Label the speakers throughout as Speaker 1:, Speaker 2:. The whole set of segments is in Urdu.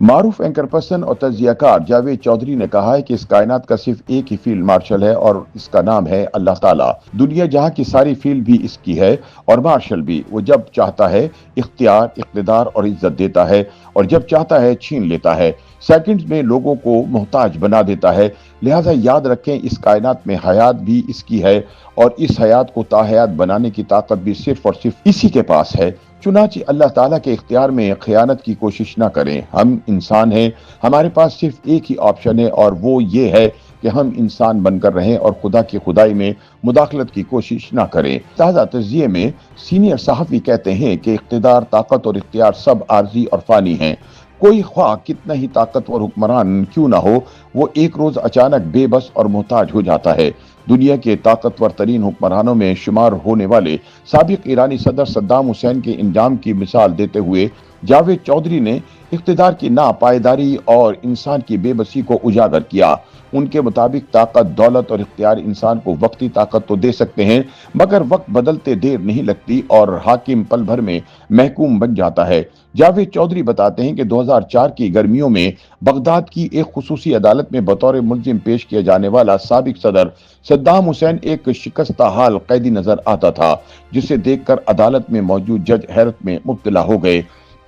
Speaker 1: معروف اینکر پرسن اور تجزیہ کار جاوید چودھری نے کہا ہے کہ اس کائنات کا صرف ایک ہی فیلڈ مارشل ہے اور اس کا نام ہے اللہ تعالیٰ۔ دنیا جہاں کی ساری فیلڈ بھی اس کی ہے اور مارشل بھی۔ وہ جب چاہتا ہے اختیار، اقتدار اور عزت دیتا ہے اور جب چاہتا ہے چھین لیتا ہے۔ سیکنڈز میں لوگوں کو محتاج بنا دیتا ہے۔ لہٰذا یاد رکھیں اس کائنات میں حیات بھی اس کی ہے اور اس حیات کو تاحیات بنانے کی طاقت بھی صرف اور صرف اسی کے پاس ہے۔ چنانچہ اللہ تعالیٰ کے اختیار میں خیانت کی کوشش نہ کریں۔ ہم انسان ہیں، ہمارے پاس صرف ایک ہی آپشن ہے اور وہ یہ ہے کہ ہم انسان بن کر رہیں اور خدا کی خدائی میں مداخلت کی کوشش نہ کریں۔ تازہ تجزیے میں سینئر صحافی کہتے ہیں کہ اقتدار، طاقت اور اختیار سب عارضی اور فانی ہیں۔ کوئی خواہ کتنا ہی طاقتور حکمران کیوں نہ ہو، وہ ایک روز اچانک بے بس اور محتاج ہو جاتا ہے۔ دنیا کے طاقتور ترین حکمرانوں میں شمار ہونے والے سابق ایرانی صدر صدام حسین کے انجام کی مثال دیتے ہوئے جاوید چودھری نے اقتدار کی ناپائیداری اور انسان کی بے بسی کو اجاگر کیا۔ ان کے مطابق طاقت، دولت اور اختیار انسان کو وقتی طاقت تو دے سکتے ہیں، مگر وقت بدلتے دیر نہیں لگتی اور حاکم پل بھر میں محکوم بن جاتا ہے۔ جاوید چودھری بتاتے ہیں کہ 2004 کی گرمیوں میں بغداد کی ایک خصوصی عدالت میں بطور ملزم پیش کیا جانے والا سابق صدر صدام حسین ایک شکستہ حال قیدی نظر آتا تھا، جسے دیکھ کر عدالت میں موجود جج حیرت میں مبتلا ہو گئے۔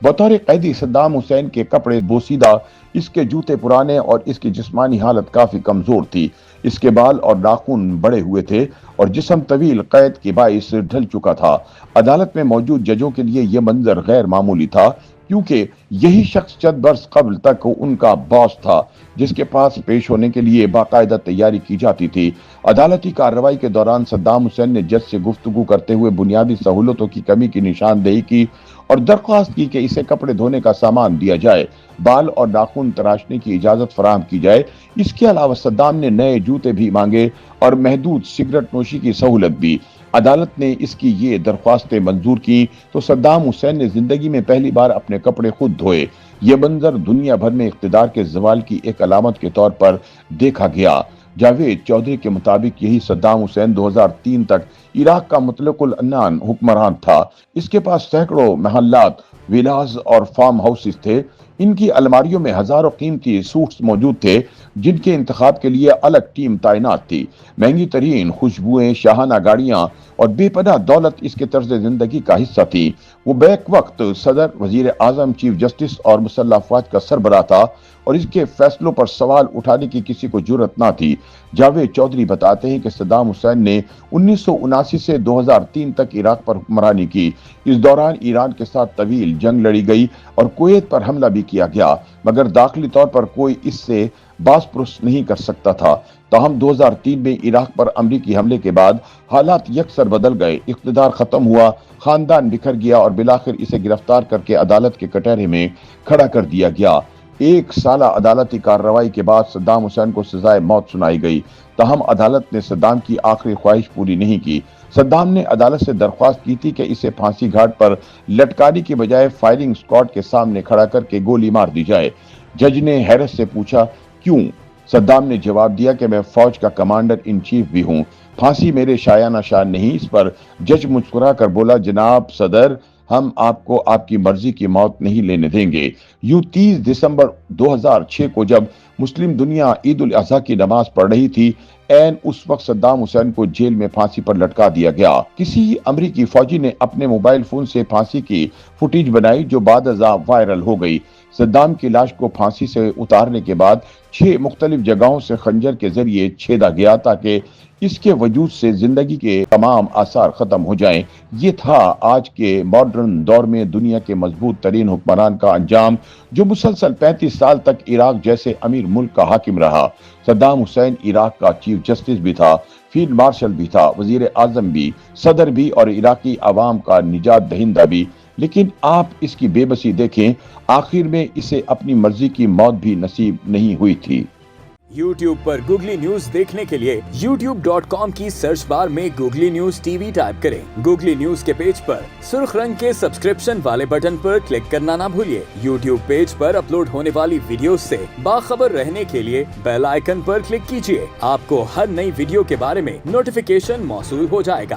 Speaker 1: بطور قیدی صدام حسین کے کپڑے بوسیدہ، اس کے جوتے پرانے اور اس کی جسمانی حالت کافی کمزور تھی۔ اس کے بال اور ناخن بڑے ہوئے تھے اور جسم طویل قید کے باعث ڈھل چکا تھا۔ عدالت میں موجود ججوں کے لیے یہ منظر غیر معمولی تھا، کیونکہ یہی شخص چند برس قبل تک ان کا باس تھا، جس کے پاس پیش ہونے کے لیے باقاعدہ تیاری کی جاتی تھی۔ عدالتی کارروائی کے دوران صدام حسین نے جج سے گفتگو کرتے ہوئے بنیادی سہولتوں کی کمی کی نشاندہی کی اور درخواست کی کہ اسے کپڑے دھونے کا سامان دیا جائے، بال اور ناخن تراشنے کی اجازت فراہم کی جائے۔ اس کے علاوہ صدام نے نئے جوتے بھی مانگے اور محدود سگریٹ نوشی کی سہولت بھی۔ عدالت نے اس کی یہ درخواستیں منظور کی تو صدام حسین نے زندگی میں پہلی بار اپنے کپڑے خود دھوئے۔ یہ منظر دنیا بھر میں اقتدار کے زوال کی ایک علامت کے طور پر دیکھا گیا۔ جاوید چودھری کے مطابق یہی صدام حسین 2003 تک عراق کا مطلق العنان حکمران تھا۔ اس کے پاس سینکڑوں محلات، ویلاز اور فارم ہاؤسز تھے۔ ان کی الماریوں میں ہزاروں قیمتی سوٹس موجود تھے، جن کے انتخاب کے لیے الگ ٹیم تعینات تھی۔ مہنگی ترین خوشبوئیں، شاہانہ گاڑیاں اور بے پناہ دولت اس کے طرز زندگی کا حصہ تھی۔ وہ بیک وقت صدر، وزیر اعظم، چیف جسٹس اور مسلح افواج کا سربراہ تھا اور اس کے فیصلوں پر سوال اٹھانے کی کسی کو جرأت نہ تھی۔ جاوید چودھری بتاتے ہیں کہ صدام حسین نے 1979 سے 2003 تک عراق پر حکمرانی کی۔ اس دوران ایران کے ساتھ طویل جنگ لڑی گئی اور کویت پر حملہ بھی کیا گیا، مگر داخلی طور پر کوئی اس سے باس پرس نہیں کر سکتا تھا۔ تاہم 2003 میں عراق پر امریکی حملے کے بعد حالات یکسر بدل گئے، اقتدار ختم ہوا، خاندان بکھر گیا اور بالآخر اسے گرفتار کر کے عدالت کے کٹہرے میں کھڑا کر دیا گیا۔ ایک سالہ عدالتی کارروائی کے بعد صدام حسین کو سزائے موت سنائی گئی، تاہم عدالت نے صدام کی آخری خواہش پوری نہیں کی۔ صدام نے عدالت سے درخواست کی تھی کہ اسے پھانسی گھاٹ پر لٹکانے کی بجائے فائرنگ اسکواڈ کے سامنے کھڑا کر کے گولی مار دی جائے۔ جج نے حیرت سے پوچھا، کیوں؟ صدام نے جواب دیا کہ میں فوج کا کمانڈر ان چیف بھی ہوں، پھانسی میرے شایانہ شان نہیں۔ اس پر جج مسکرا کر بولا، جناب صدر، ہم آپ کو آپ کی مرضی کی موت نہیں لینے دیں گے۔ یوں 30 دسمبر 2006 کو جب مسلم دنیا عید الاضحیٰ کی نماز پڑھ رہی تھی، عین اس وقت صدام حسین کو جیل میں پھانسی پر لٹکا دیا گیا۔ کسی امریکی فوجی نے اپنے موبائل فون سے پھانسی کی فوٹیج بنائی جو بعد ازاں وائرل ہو گئی۔ صدام کی لاش کو پھانسی سے اتارنے کے بعد 6 مختلف جگہوں سے خنجر کے ذریعے چھیدا گیا تاکہ اس کے وجود سے زندگی کے تمام آثار ختم ہو جائیں۔ یہ تھا آج کے ماڈرن دور میں دنیا کے مضبوط ترین حکمران کا انجام، جو مسلسل 35 سال تک عراق جیسے امیر ملک کا حاکم رہا۔ صدام حسین عراق کا چیف جسٹس بھی تھا، فیلڈ مارشل بھی تھا، وزیر اعظم بھی، صدر بھی اور عراقی عوام کا نجات دہندہ بھی۔ لیکن آپ اس کی بے بسی دیکھیں، آخر میں اسے اپنی مرضی کی موت بھی نصیب نہیں ہوئی تھی۔
Speaker 2: YouTube پر گوگلی نیوز دیکھنے کے لیے youtube.com کی سرچ بار میں googly news T V type کریں۔ گوگلی نیوز کے پیج پر سرخ رنگ کے سبسکرپشن والے بٹن پر کلک کرنا نہ بھولیے۔ YouTube پیج پر اپلوڈ ہونے والی ویڈیوز سے باخبر رہنے کے لیے بیل آئیکن پر کلک کیجیے۔ آپ کو ہر نئی ویڈیو کے بارے میں نوٹیفیکیشن موصول ہو جائے گا۔